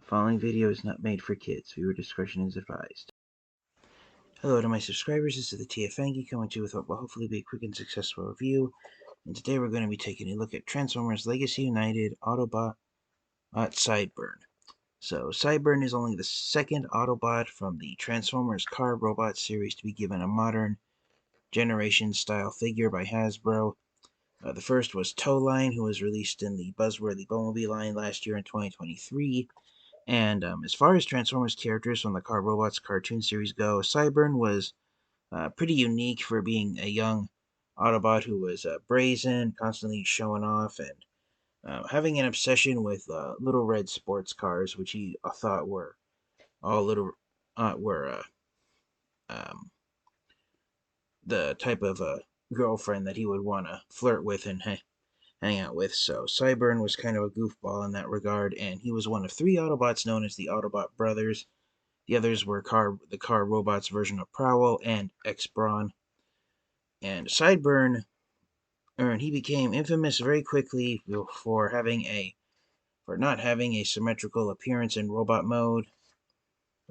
Following video is not made for kids. Viewer discretion is advised. Hello to my subscribers. This is the TFangy coming to you with what will hopefully be a quick and successful review. And today we're going to be taking a look at Transformers Legacy United Autobot Sideburn. So Sideburn is only the second Autobot from the Transformers Car Robot series to be given a modern generation style figure by Hasbro. The first was Towline, who was released in the buzzworthy Bumblebee line last year in 2023. And as far as Transformers characters from the Car Robots cartoon series go, Sideburn was pretty unique for being a young Autobot who was brazen, constantly showing off, and having an obsession with little red sports cars, which he thought were all little were um, the type of girlfriend that he would want to flirt with and hang out with. So Sideburn was kind of a goofball in that regard, and he was one of three Autobots known as the Autobot brothers. The others were the Car Robots version of Prowl and X-Brawn. And Sideburn, he became infamous very quickly for not having a symmetrical appearance in robot mode.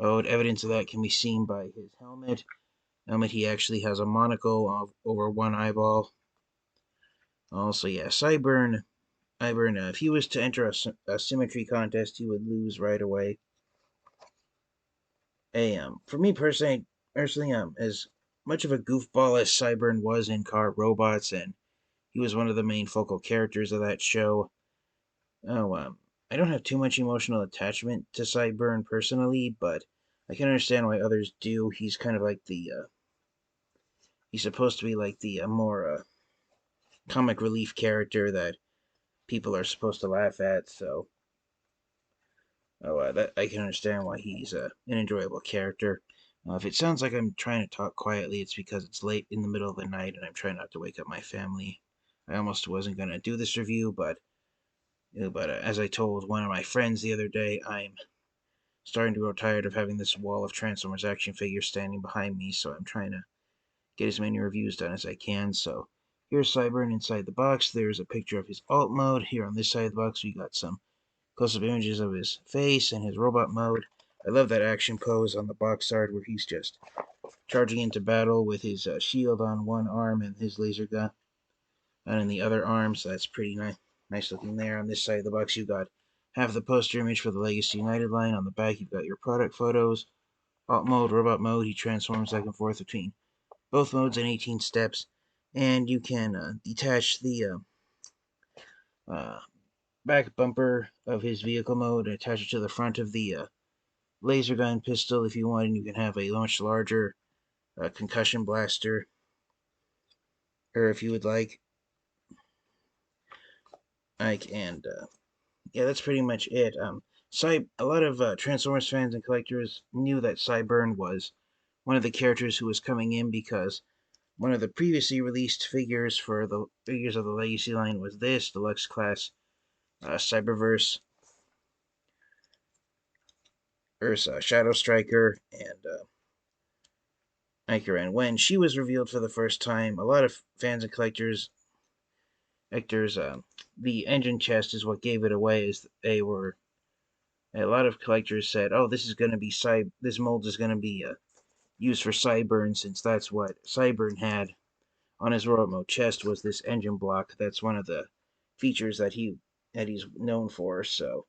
Evidence of that can be seen by his helmet. He actually has a monocle over one eyeball. Also, yeah, Sideburn, if he was to enter a symmetry contest, he would lose right away. For me personally, as much of a goofball as Sideburn was in Car Robots, and he was one of the main focal characters of that show. I don't have too much emotional attachment to Sideburn personally, but I can understand why others do. He's kind of like he's supposed to be like the more comic relief character that people are supposed to laugh at. So, that I can understand why he's an enjoyable character. If it sounds like I'm trying to talk quietly, it's because it's late in the middle of the night and I'm trying not to wake up my family. I almost wasn't going to do this review, but as I told one of my friends the other day, I'm starting to grow tired of having this wall of Transformers action figures standing behind me, so I'm trying to get as many reviews done as I can. So here's Sideburn inside the box. There's a picture of his alt mode. Here on this side of the box, we got some close-up images of his face and his robot mode. I love that action pose on the box art where he's just charging into battle with his shield on one arm and his laser gun on the other arm, so that's pretty nice looking there. On this side of the box, you've got half the poster image for the Legacy United line. On the back, you've got your product photos, alt mode, robot mode. He transforms back and forth between both modes in 18 steps, and you can detach the back bumper of his vehicle mode and attach it to the front of the laser gun pistol if you want, and you can have a much larger concussion blaster, or if you would like. Yeah, that's pretty much it. A lot of Transformers fans and collectors knew that Sideburn was one of the characters who was coming in because one of the previously released figures for the figures of the Legacy line was this deluxe class Cyberverse Shadow Striker and Iker. And when she was revealed for the first time, a lot of fans and collectors, the engine chest is what gave it away. As they were, a lot of collectors said, "Oh, this is going to be This mold is going to be used for Sideburn, since that's what Sideburn had on his robot mode chest was this engine block. That's one of the features that he's known for." So,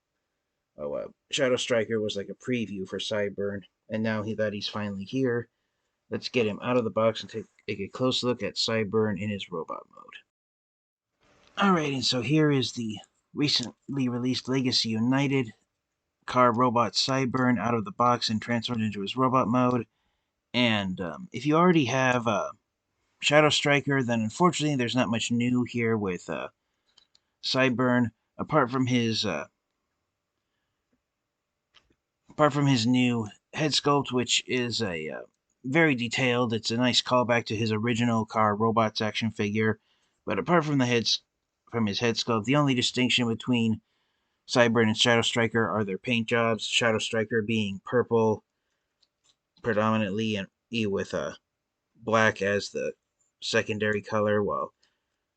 Shadow Striker was like a preview for Sideburn, and now he's finally here. Let's get him out of the box and take a close look at Sideburn in his robot mode. Alright, and so here is the recently released Legacy United Car Robot Sideburn out of the box and transferred into his robot mode. And if you already have Shadow Striker, then unfortunately there's not much new here with Sideburn, apart from his new head sculpt, which is a very detailed. It's a nice callback to his original Car Robots action figure. But apart from his head sculpt, the only distinction between Sideburn and Shadow Striker are their paint jobs. Shadow Striker being purple predominantly and with black as the secondary color, while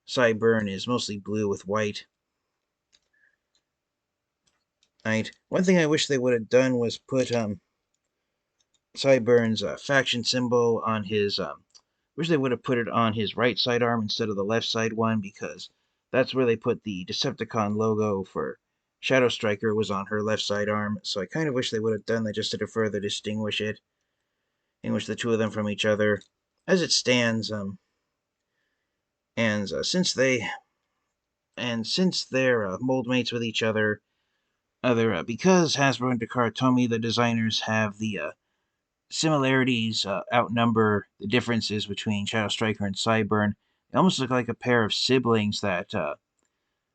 Sideburn is mostly blue with white. One thing I wish they would have done was put Cyburn's faction symbol on his. Wish they would have put it on his right side arm instead of the left side one, because that's where they put the Decepticon logo for Shadow Striker was on her left side arm. So I kind of wish they would have done that just to further distinguish the two of them from each other. As it stands, and since they're mold mates with each other, because Hasbro and Takara the designers, have the similarities outnumber the differences between Shadow Striker and Cyburn. They almost look like a pair of siblings that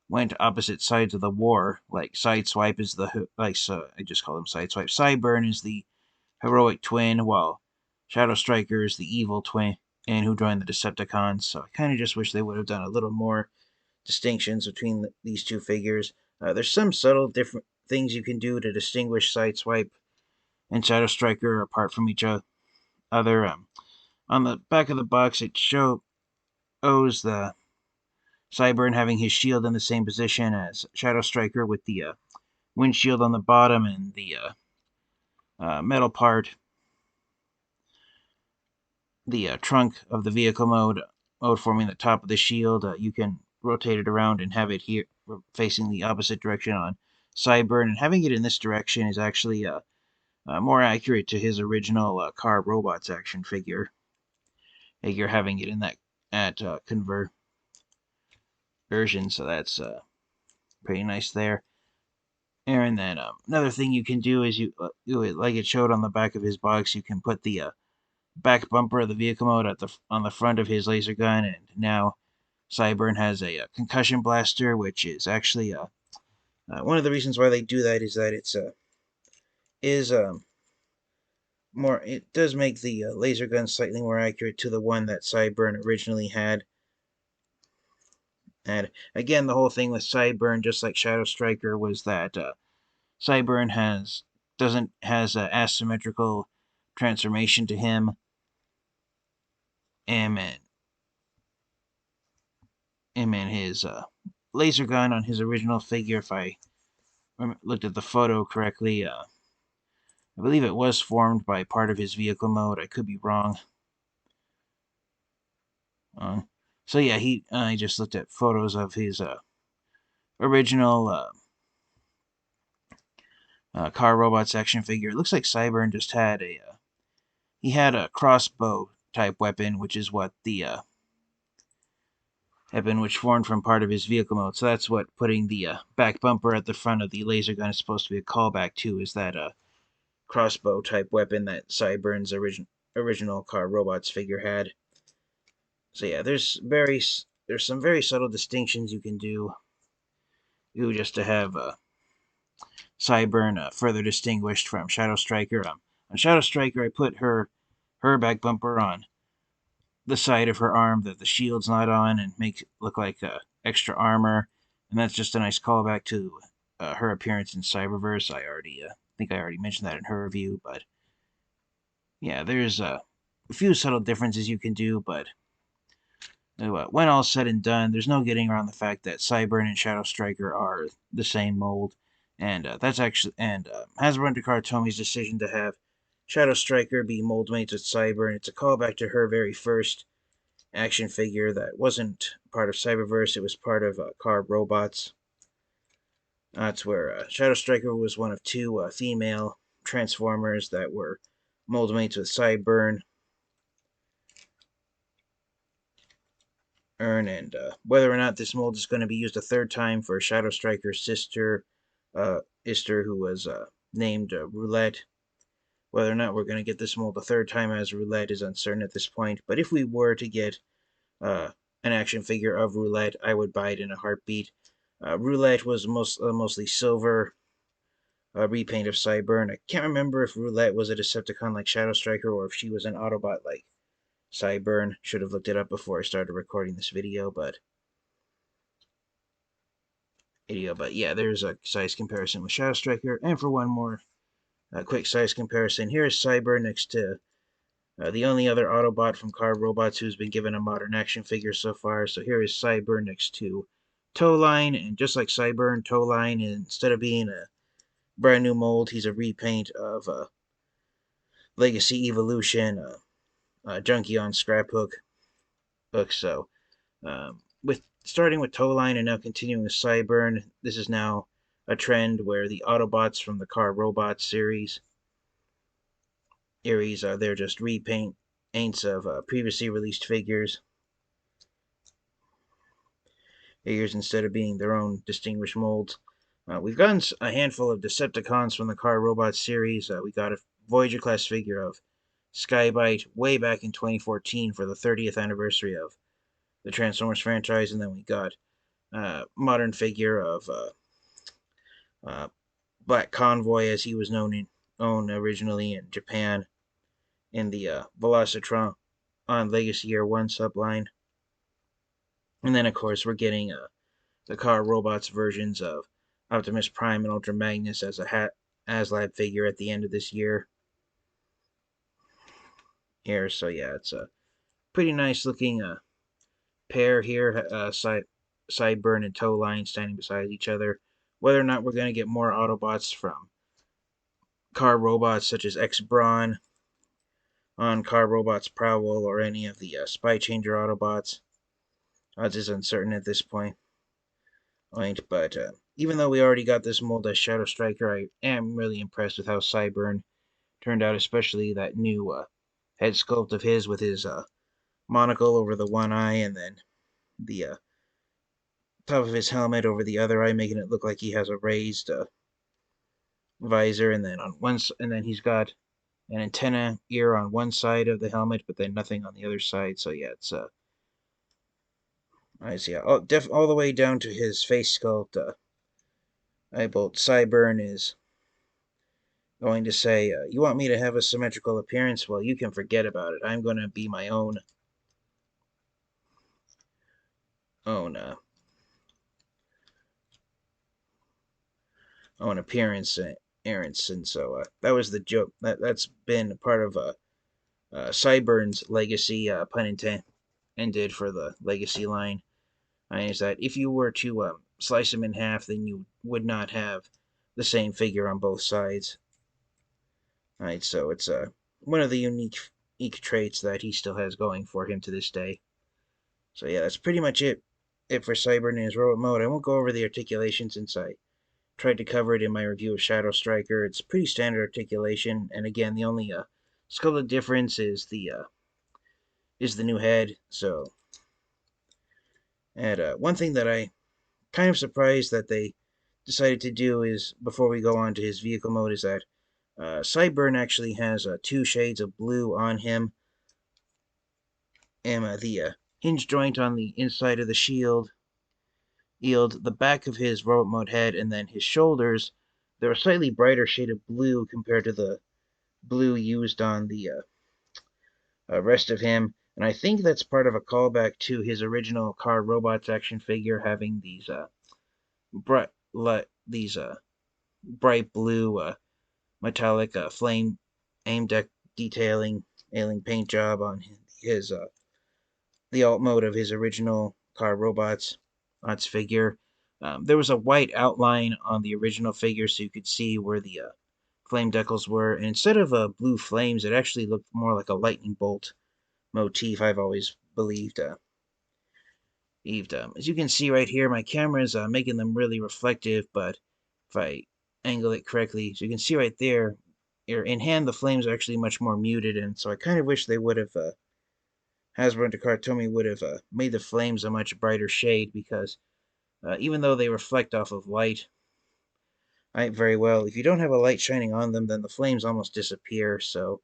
went opposite sides of the war. Like Sideswipe is I just call him Sideswipe. Cyburn is the heroic twin, while Shadow Striker is the evil twin and who joined the Decepticons. So I kind of just wish they would have done a little more distinctions between these two figures. There's some subtle different things you can do to distinguish Sideswipe and Shadow Striker apart from each other. On the back of the box, it shows the Cyburn having his shield in the same position as Shadow Striker, with the windshield on the bottom and the metal part, the trunk of the vehicle mode forming the top of the shield. You can rotate it around and have it here facing the opposite direction on Cyburn, and having it in this direction is actually more accurate to his original car robots action figure. You're having it in that at conversion, so that's pretty nice there. And then another thing you can do is like it showed on the back of his box, you can put the back bumper of the vehicle mode on the front of his laser gun, and now Cyburn has a concussion blaster, which is actually one of the reasons why they do that is that is more. It does make the laser gun slightly more accurate to the one that Cyburn originally had. And again, the whole thing with Cyburn, just like Shadow Striker, was that Cyburn has asymmetrical transformation to him. And his laser gun on his original figure, if I looked at the photo correctly, I believe it was formed by part of his vehicle mode. I could be wrong. So yeah, I just looked at photos of his original car robots action figure. It looks like Cyburn just had he had a crossbow type weapon, which is what the weapon which formed from part of his vehicle mode. So that's what putting the back bumper at the front of the laser gun is supposed to be a callback to, is that crossbow type weapon that Cyburn's original car robots figure had. So yeah, there's some very subtle distinctions you can do just to have Cyburn further distinguished from Shadow Striker. On Shadow Striker, I put her back bumper on the side of her arm that the shield's not on, and make it look like extra armor, and that's just a nice callback to her appearance in Cyberverse. I think I already mentioned that in her review, but yeah, there's a few subtle differences you can do, but when all's said and done, there's no getting around the fact that Cyburn and Shadow Striker are the same mold, and Hasbro and Takara Tomi's decision to have Shadow Striker be mold mates with Cyburn. It's a callback to her very first action figure that wasn't part of Cyberverse. It was part of Car Robots. That's where Shadow Striker was one of two female Transformers that were mold mates with Cyburn. And whether or not this mold is going to be used a third time for Shadow Striker's sister, Ister, who was named Roulette. Whether or not we're going to get this mold a third time as Roulette is uncertain at this point. But if we were to get an action figure of Roulette, I would buy it in a heartbeat. Roulette was mostly silver repaint of Cyburn. I can't remember if Roulette was a Decepticon like Shadow Striker or if she was an Autobot like Cyburn. Should have looked it up before I started recording this video, but yeah, there's a size comparison with Shadow Striker. And for one more quick size comparison, here's Cyburn next to the only other Autobot from Car Robots who's been given a modern action figure so far. So here is Cyburn next to Toeline, and just like Cyburn, Toeline, instead of being brand new mold. He's a repaint of Legacy Evolution, Junkie on Scraphook. So, with starting with Towline and now continuing with Cyburn, this is now a trend where the Autobots from the Car Robots series, they're just repaints of previously released figures instead of being their own distinguished molds. We've gotten a handful of Decepticons from the Car Robots series. We got a Voyager class figure of Skybite way back in 2014 for the 30th anniversary of the Transformers franchise, and then we got a modern figure of Black Convoy, as he was known originally in Japan, in the Velocitron on Legacy Year 1 subline. And then, of course, we're getting the Car Robots versions of Optimus Prime and Ultra Magnus as a ASLab figure at the end of this year. So yeah, it's a pretty nice looking pair here, Sideburn and Towline standing beside each other. Whether or not we're going to get more Autobots from Car Robots such as X-Brawn on Car Robots Prowl or any of the Spy Changer Autobots, odds is uncertain at this point. But even though we already got this mold as Shadow Striker, I am really impressed with how Cyburn turned out, especially that new head sculpt of his with his monocle over the one eye and then the top of his helmet over the other eye, making it look like he has a raised visor, and then he's got an antenna ear on one side of the helmet, but then nothing on the other side. So yeah, it's I see. All the way down to his face sculpt. Eyebolt Cyburn is going to say, "You want me to have a symmetrical appearance? Well, you can forget about it. I'm going to be my own appearance, and so that was the joke. That's been part of Cyburn's legacy, pun intended, for the legacy line. Is that if you were to slice him in half, then you would not have the same figure on both sides. So it's one of the unique traits that he still has going for him to this day. So yeah, that's pretty much it for Cyburn in his robot mode. I won't go over the articulation since I tried to cover it in my review of Shadow Striker. It's pretty standard articulation, and again, the only sculpted difference is the new head. So, and one thing that I kind of surprised that they decided to do is, before we go on to his vehicle mode, is that Cyburn actually has 2 shades of blue on him, and the hinge joint on the inside of the shield, the back of his robot mode head, and then his shoulders, they're a slightly brighter shade of blue compared to the blue used on the rest of him. And I think that's part of a callback to his original Car Robots action figure having these bright blue metallic flame aim deck detailing alien paint job on his the alt mode of his original Car Robots figure. There was a white outline on the original figure so you could see where the flame decals were, and instead of blue flames, it actually looked more like a lightning bolt motif, I've always believed. As you can see right here, my camera is making them really reflective, but if I angle it correctly, so you can see right there, in hand, the flames are actually much more muted, and so I kind of wish they would have, Hasbro and Takatomi would have made the flames a much brighter shade, because even though they reflect off of light, very well, if you don't have a light shining on them, then the flames almost disappear. So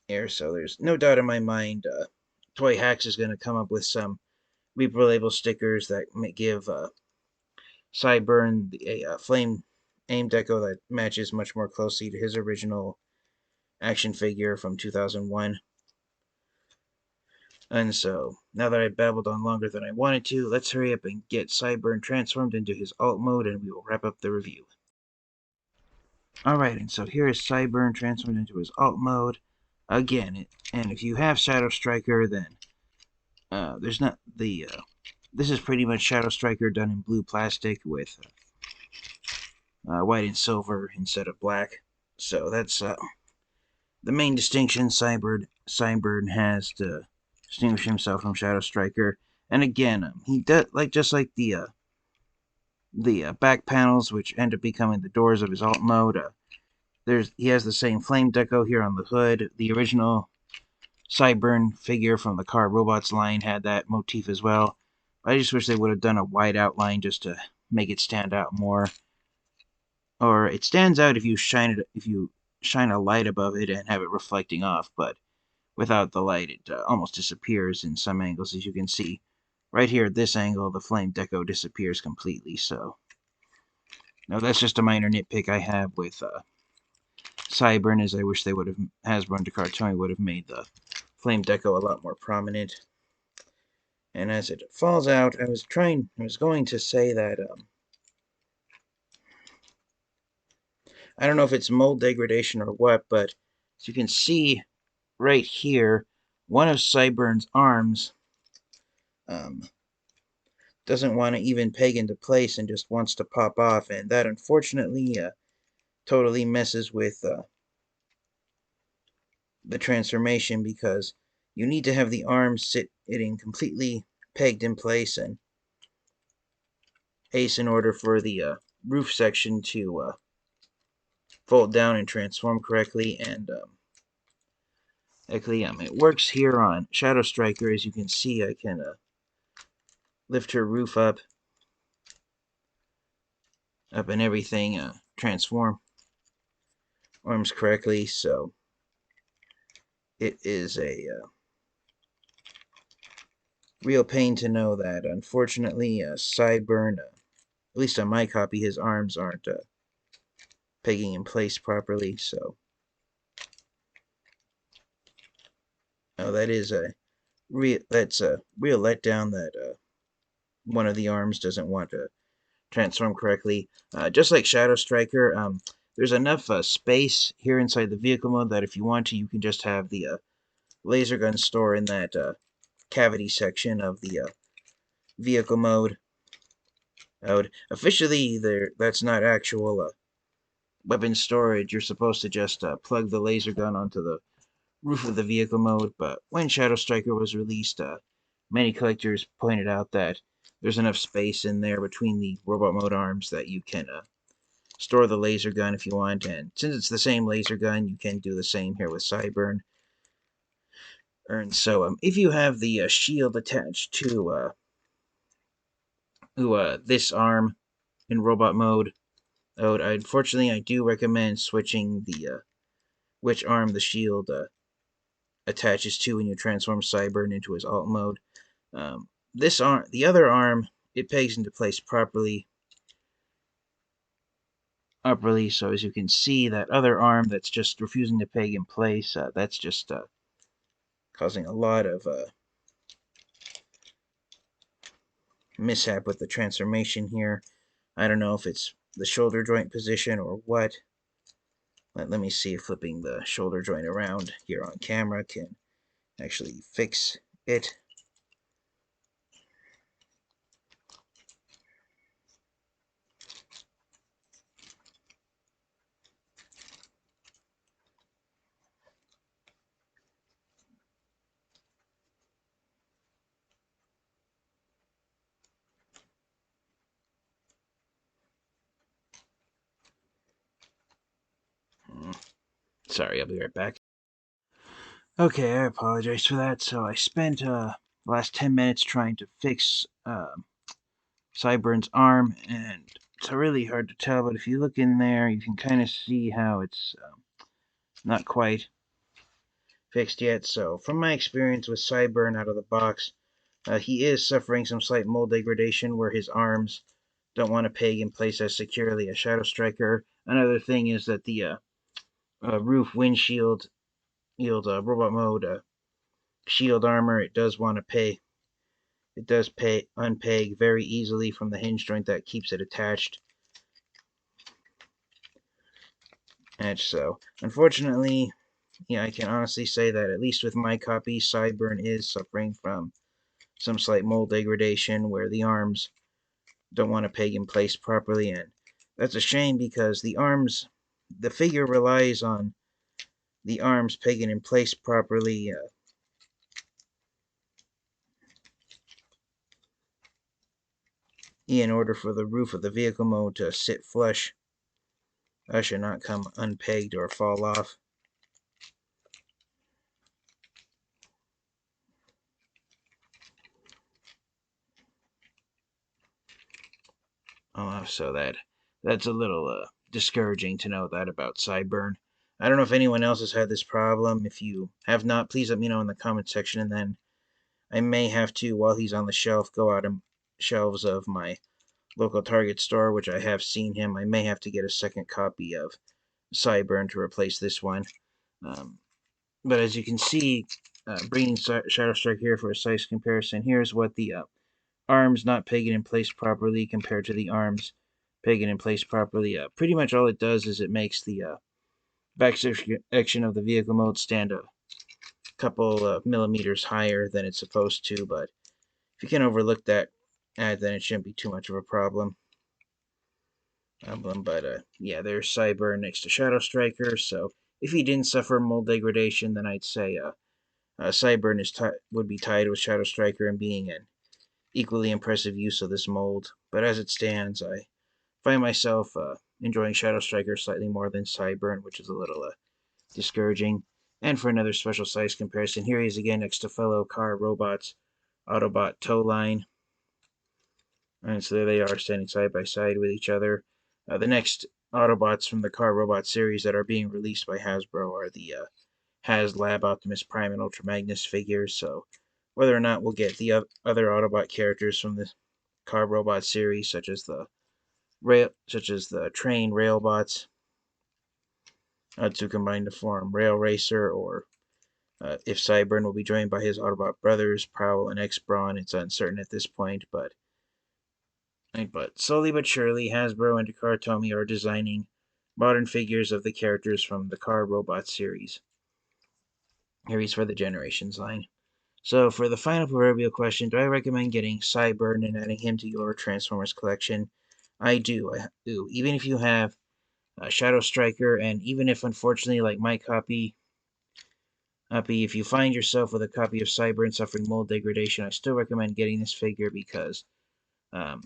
there's no doubt in my mind, Toy Hacks is going to come up with some Reaper label stickers that give Cyburn a flame aim deco that matches much more closely to his original action figure from 2001. And so, now that I've babbled on longer than I wanted to, let's hurry up and get Cyburn transformed into his alt mode, and we will wrap up the review. Alright, and so here is Cyburn transformed into his alt mode. Again, and if you have Shadow Striker, then there's not this is pretty much Shadow Striker done in blue plastic with white and silver instead of black. So that's the main distinction Cyburn has to distinguish himself from Shadow Striker. And again, he does just like the back panels, which end up becoming the doors of his alt mode. He has the same flame deco here on the hood. The original Cyburn figure from the Car Robots line had that motif as well. I just wish they would have done a white outline just to make it stand out more. Or it stands out if you shine a light above it and have it reflecting off, but without the light, it almost disappears in some angles, as you can see. Right here at this angle, the flame deco disappears completely, so... Now, that's just a minor nitpick I have with Cyburn, is I wish they would have... Hasbro and Cartoni would have made the flame deco a lot more prominent. And as it falls out, I was going to say that, I don't know if it's mold degradation or what, but as you can see right here, one of Cyburn's arms doesn't want to even peg into place and just wants to pop off, and that unfortunately totally messes with the transformation, because you need to have the arms sitting completely pegged in place and ace in order for the roof section to fold down and transform correctly. And actually, it works here on Shadow Striker. As you can see, I can lift her roof up and everything, transform arms correctly. So it is a real pain to know that, unfortunately, Cyburn, at least on my copy, his arms aren't pegging in place properly. So, that is a real letdown that one of the arms doesn't want to transform correctly. Just like Shadow Striker, there's enough space here inside the vehicle mode that if you want to, you can just have the laser gun store in that cavity section of the vehicle mode. Officially, that's not actual weapon storage. You're supposed to just plug the laser gun onto the roof of the vehicle mode, but when Shadow Striker was released, many collectors pointed out that there's enough space in there between the robot mode arms that you can store the laser gun if you want, and since it's the same laser gun, you can do the same here with Cyburn. And so, if you have the shield attached to this arm in robot mode, unfortunately, I do recommend switching the which arm the shield attaches to when you transform Cyburn into his alt mode. This arm, the other arm, it pegs into place properly. So as you can see, that other arm that's just refusing to peg in place, that's just causing a lot of mishap with the transformation here. I don't know if it's the shoulder joint position or what. Let me see if flipping the shoulder joint around here on camera can actually fix it. Sorry, I'll be right back. Okay, I apologize for that. So I spent the last 10 minutes trying to fix Cyburn's arm, and it's really hard to tell, but if you look in there, you can kind of see how it's not quite fixed yet. So from my experience with Cyburn out of the box, he is suffering some slight mold degradation where his arms don't want to peg in place as securely as Shadow Striker. Another thing is that the roof windshield robot mode shield armor, it does want to pay. It does unpeg very easily from the hinge joint that keeps it attached. And so, unfortunately, yeah, I can honestly say that at least with my copy, Cyburn is suffering from some slight mold degradation where the arms don't want to peg in place properly, and That's a shame because the figure relies on the arms pegging in place properly in order for the roof of the vehicle mode to sit flush. That should not come unpegged or fall off. So that's a little discouraging to know that about Sideburn. I don't know if anyone else has had this problem. If you have not, please let me know in the comment section, and then I may have to, while he's on the shelf, go out and shelves of my local Target store, which I have seen him. I may have to get a second copy of Sideburn to replace this one. But as you can see, bringing Shadow Strike here for a size comparison, here's what the arms not pegging in place properly compared to the arms pegging in place properly. Pretty much all it does is it makes the back section of the vehicle mode stand a couple millimeters higher than it's supposed to, but if you can overlook that, then it shouldn't be too much of a problem. But yeah, there's Sideburn next to Shadow Striker, so if he didn't suffer mold degradation, then I'd say Sideburn would be tied with Shadow Striker and being an equally impressive use of this mold. But as it stands, I find myself enjoying Shadow Striker slightly more than Sideburn, which is a little discouraging. And for another special size comparison, here he is again next to fellow car robots, Autobot tow line. And so there they are standing side by side with each other. The next Autobots from the Car Robot series that are being released by Hasbro are the HasLab Optimus Prime and Ultra Magnus figures. So whether or not we'll get the other Autobot characters from the Car Robot series, such as the train Railbots, to combine to form Rail Racer, or if Sideburn will be joined by his Autobot brothers, Prowl and X-Brawn, it's uncertain at this point, but slowly but surely, Hasbro and Takara Tomy are designing modern figures of the characters from the Car Robot series for the Generations line. So, for the final proverbial question, do I recommend getting Sideburn and adding him to your Transformers collection? I do. Even if you have Shadow Striker, and even if, unfortunately, like my copy, if you find yourself with a copy of Sideburn suffering mold degradation, I still recommend getting this figure because I've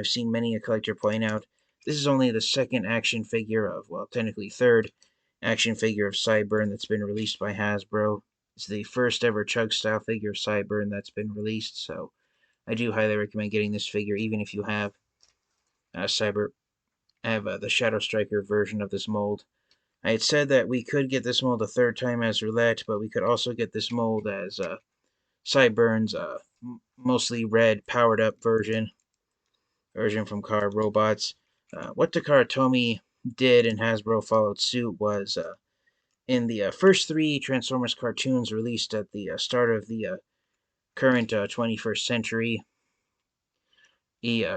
seen many a collector point out, this is only the second action figure of, well, technically third action figure of Sideburn that's been released by Hasbro. It's the first ever Chug style figure of Sideburn that's been released, so I do highly recommend getting this figure, even if you have the Shadow Striker version of this mold. I had said that we could get this mold a third time as Roulette, but we could also get this mold as Sideburn's mostly red powered up version from Car Robots. What Takara Tomy did and Hasbro followed suit was in the first three Transformers cartoons released at the start of the current 21st century,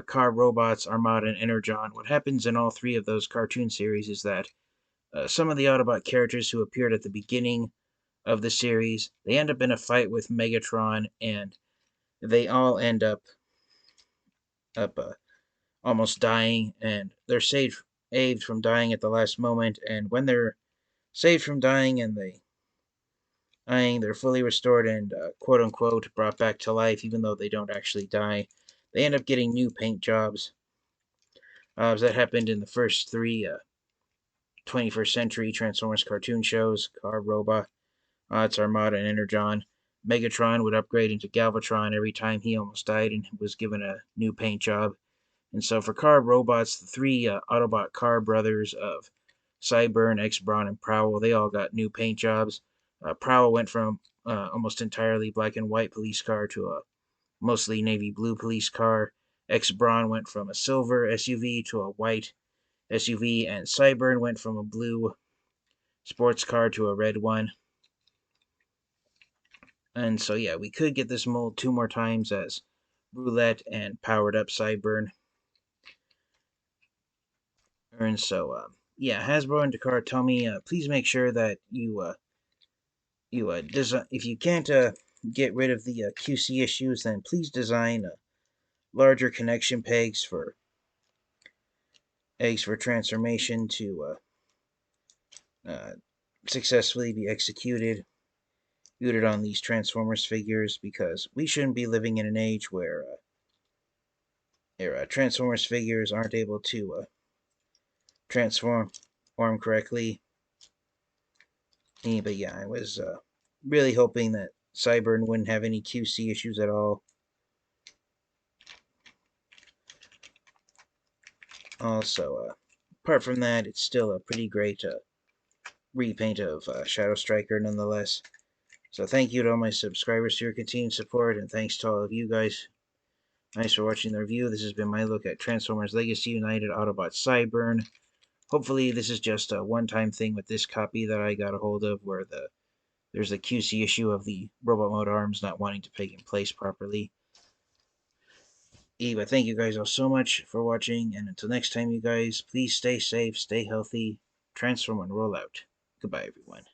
Car Robots, Armada, and Energon. What happens in all three of those cartoon series is that some of the Autobot characters who appeared at the beginning of the series, they end up in a fight with Megatron, and they all end up almost dying, and they're saved from dying at the last moment. And when they're saved from dying and they're fully restored and quote unquote brought back to life, even though they don't actually die, they end up getting new paint jobs. That happened in the first three 21st century Transformers cartoon shows: Car Robot, it's Armada, and Energon. Megatron would upgrade into Galvatron every time he almost died and was given a new paint job. And so for Car Robots, the three Autobot car brothers of Sideburn, X-Brawn, and Prowl, they all got new paint jobs. Prowl went from almost entirely black and white police car to a mostly navy blue police car. X-Brawn went from a silver SUV to a white SUV, and Sideburn went from a blue sports car to a red one. And so, yeah, we could get this mold two more times as Roulette and powered up Sideburn. And so, yeah, Hasbro and Takara Tomy, please make sure that you design. If you can't get rid of the QC issues, then please design larger connection pegs for eggs for transformation to successfully be executed on these Transformers figures, because we shouldn't be living in an age where Transformers figures aren't able to transform correctly. But yeah, I was really hoping that Cyburn wouldn't have any QC issues at all. Also, apart from that, it's still a pretty great repaint of Shadow Striker nonetheless. So thank you to all my subscribers for your continued support, and thanks to all of you guys. Thanks for watching the review. This has been my look at Transformers Legacy United Autobot Cyburn. Hopefully this is just a one-time thing with this copy that I got a hold of, where there's a QC issue of the robot mode arms not wanting to peg in place properly. But thank you guys all so much for watching, and until next time, you guys, please stay safe, stay healthy, transform and roll out. Goodbye, everyone.